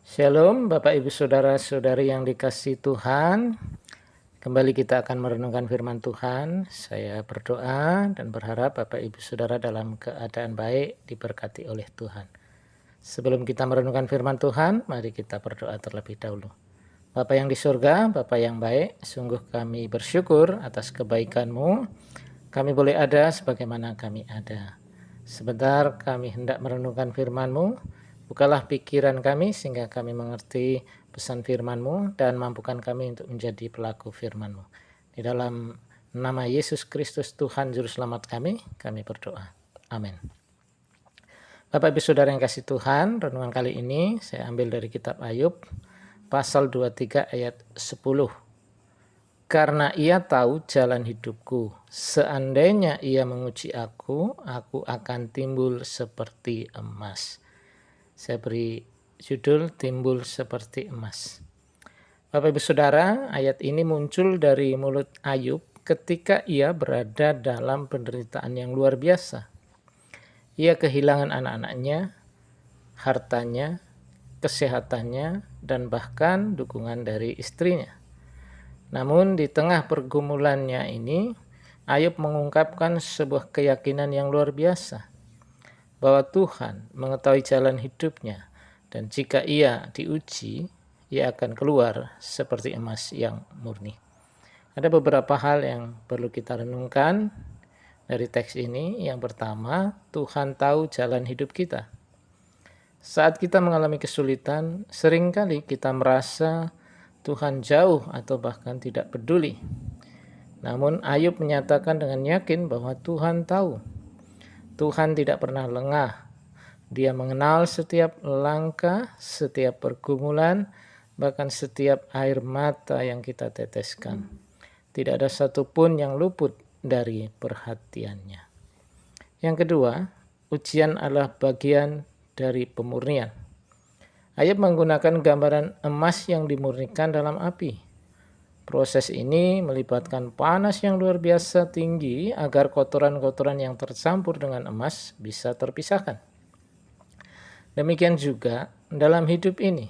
Shalom Bapak Ibu Saudara-saudari yang dikasihi Tuhan. Kembali kita akan merenungkan firman Tuhan. Saya berdoa dan berharap Bapak Ibu Saudara dalam keadaan baik diberkati oleh Tuhan. Sebelum kita merenungkan firman Tuhan, mari kita berdoa terlebih dahulu. Bapa yang di surga, Bapa yang baik, sungguh kami bersyukur atas kebaikan-Mu. Kami boleh ada sebagaimana kami ada. Sebentar kami hendak merenungkan firman-Mu. Bukalah pikiran kami sehingga kami mengerti pesan firman-Mu dan mampukan kami untuk menjadi pelaku firman-Mu. Di dalam nama Yesus Kristus Tuhan Juru Selamat kami berdoa. Amin. Bapak Ibu Saudara yang kasih Tuhan, renungan kali ini saya ambil dari kitab Ayub pasal 23 ayat 10. Karena ia tahu jalan hidupku, seandainya ia menguji aku akan timbul seperti emas. Saya beri judul timbul seperti emas. Bapak Ibu Saudara, ayat ini muncul dari mulut Ayub ketika ia berada dalam penderitaan yang luar biasa. Ia kehilangan anak-anaknya, hartanya, kesehatannya, dan bahkan dukungan dari istrinya. Namun di tengah pergumulannya ini, Ayub mengungkapkan sebuah keyakinan yang luar biasa, bahwa Tuhan mengetahui jalan hidupnya, dan jika ia diuji, ia akan keluar seperti emas yang murni. Ada beberapa hal yang perlu kita renungkan dari teks ini. Yang pertama, Tuhan tahu jalan hidup kita. Saat kita mengalami kesulitan, seringkali kita merasa Tuhan jauh atau bahkan tidak peduli. Namun Ayub menyatakan dengan yakin bahwa Tuhan tahu. Tuhan tidak pernah lengah. Dia mengenal setiap langkah, setiap pergumulan, bahkan setiap air mata yang kita teteskan. Tidak ada satupun yang luput dari perhatiannya. Yang kedua, ujian adalah bagian dari pemurnian. Ayub menggunakan gambaran emas yang dimurnikan dalam api. Proses ini melibatkan panas yang luar biasa tinggi agar kotoran-kotoran yang tercampur dengan emas bisa terpisahkan. Demikian juga dalam hidup ini,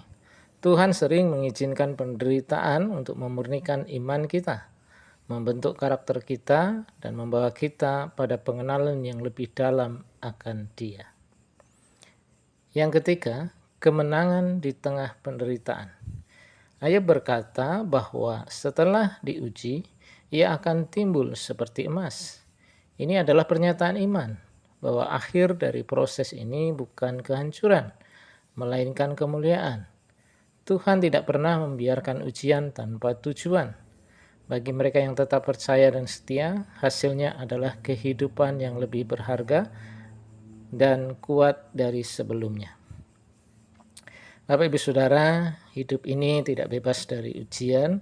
Tuhan sering mengizinkan penderitaan untuk memurnikan iman kita, membentuk karakter kita, dan membawa kita pada pengenalan yang lebih dalam akan Dia. Yang ketiga, kemenangan di tengah penderitaan. Ayub berkata bahwa setelah diuji, ia akan timbul seperti emas. Ini adalah pernyataan iman, bahwa akhir dari proses ini bukan kehancuran, melainkan kemuliaan. Tuhan tidak pernah membiarkan ujian tanpa tujuan. Bagi mereka yang tetap percaya dan setia, hasilnya adalah kehidupan yang lebih berharga dan kuat dari sebelumnya. Bapak Ibu Saudara, hidup ini tidak bebas dari ujian,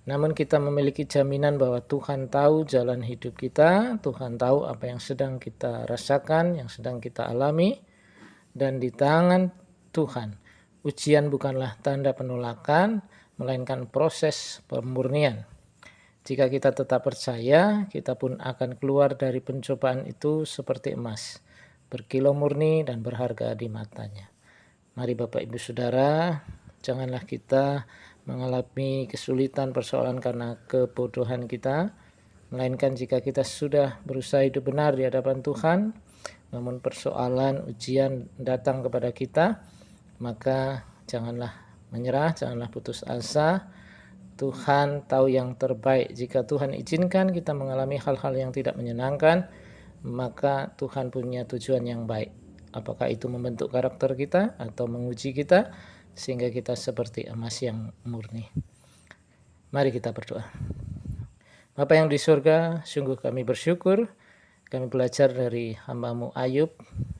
namun kita memiliki jaminan bahwa Tuhan tahu jalan hidup kita, Tuhan tahu apa yang sedang kita rasakan, yang sedang kita alami, dan di tangan Tuhan, ujian bukanlah tanda penolakan, melainkan proses pemurnian. Jika kita tetap percaya, kita pun akan keluar dari pencobaan itu seperti emas, berkilau murni dan berharga di matanya. Mari Bapak Ibu Saudara, janganlah kita mengalami kesulitan persoalan karena kebodohan kita, melainkan jika kita sudah berusaha hidup benar di hadapan Tuhan, namun persoalan ujian datang kepada kita, maka janganlah menyerah, janganlah putus asa. Tuhan tahu yang terbaik. Jika Tuhan izinkan kita mengalami hal-hal yang tidak menyenangkan, maka Tuhan punya tujuan yang baik. Apakah itu membentuk karakter kita atau menguji kita sehingga kita seperti emas yang murni. Mari kita berdoa. Bapa yang di surga, sungguh kami bersyukur. Kami belajar dari hamba-Mu Ayub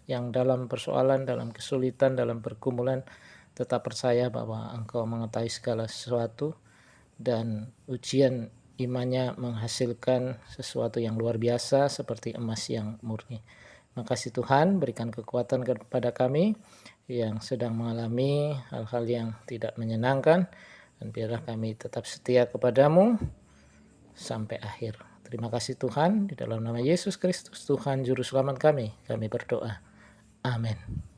yang dalam persoalan, dalam kesulitan, dalam pergumulan tetap percaya bahwa Engkau mengetahui segala sesuatu dan ujian imannya menghasilkan sesuatu yang luar biasa seperti emas yang murni. Makasih Tuhan, berikan kekuatan kepada kami yang sedang mengalami hal-hal yang tidak menyenangkan, dan biarlah kami tetap setia kepada-Mu sampai akhir. Terima kasih Tuhan, di dalam nama Yesus Kristus Tuhan Juru Selamat kami berdoa. Amin.